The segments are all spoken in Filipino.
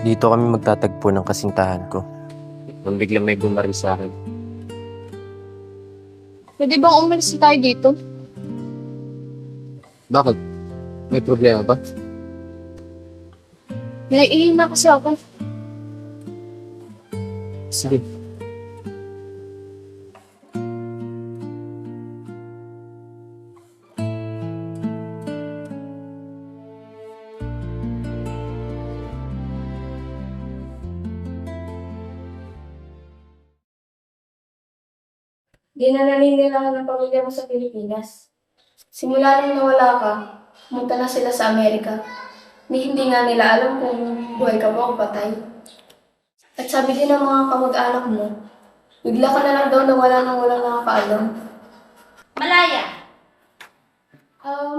Dito kami magtatagpo ng kasintahan ko. Nung biglang may bumaril sa akin. Pwede bang umalis tayo dito? Bakit? May problema ba? Naiihi na kasi ako. Sige. Di na naninilangan ng pamilya mo sa Pilipinas. Simula nung nawala ka, pumunta na sila sa Amerika. Hindi nga nila alam kung buhay ka ba o patay. At sabi din ng mga kamag-anak mo, bigla ka na lang daw nawala nang walang nakakaalam. Malaya!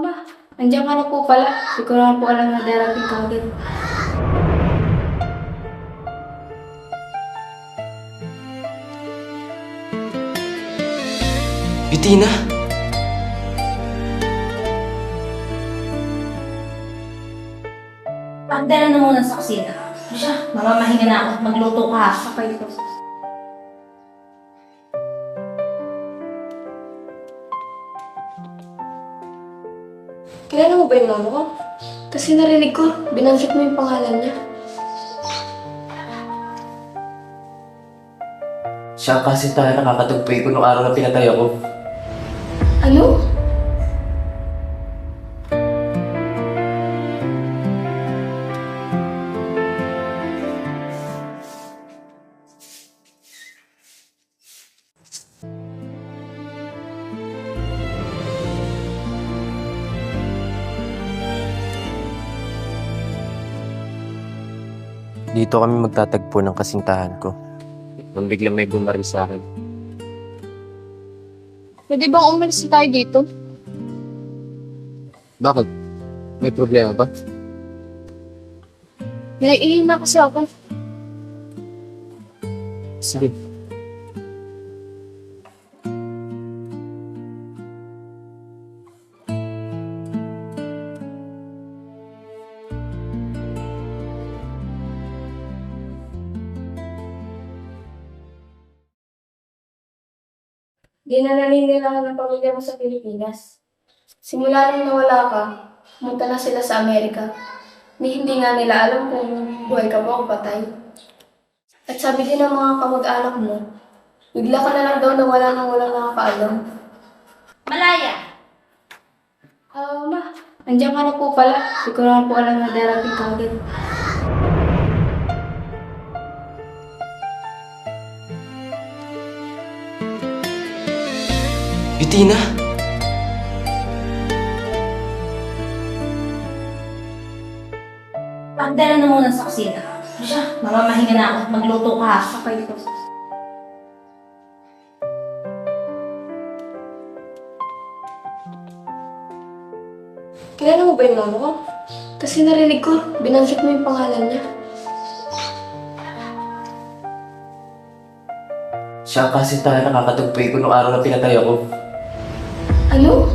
Ma, andiyan ka na po pala. Di ko naman po alam na darating ka agad. Yutina! Pagdala na muna sa kusina. Ano siya? Mamamahinga na ako. Magluto ka. Okay po. Kilala mo ba yung mama ko? Kasi narinig ko, binanggit mo yung pangalan niya. Siya ang kasintahan na nakakatagpoy ko nung araw na pinatay ako. Ano? Dito kami magtatagpo ng kasintahan ko. Nung biglang may bumaril sa akin. Pwede bang umalis tayo dito? Bakit? May problema ba? Naiihi na kasi ako. Sige. Di na naninilangan ng pamilya mo sa Pilipinas. Simula nung nawala ka, pumunta na sila sa Amerika. Hindi nga nila alam kung buhay ka ba o patay. At sabi din ng mga kamag-anak mo, bigla ka na lang daw nawala nang walang nakakaalam. Malaya! Ma, andiyan ka na po pala. Di ko naman po alam na darating ka agad. Yutina! Pagdala na muna sa kusina. Ano siya? Mamamahinga na ako. Magluto ka. Okay po. Kilala mo ba yung mama ko? Kasi narinig ko, binanggit mo yung pangalan niya. Siya ang kasintahan na nakakatagpoy ko nung araw na pinatay ako. Ano?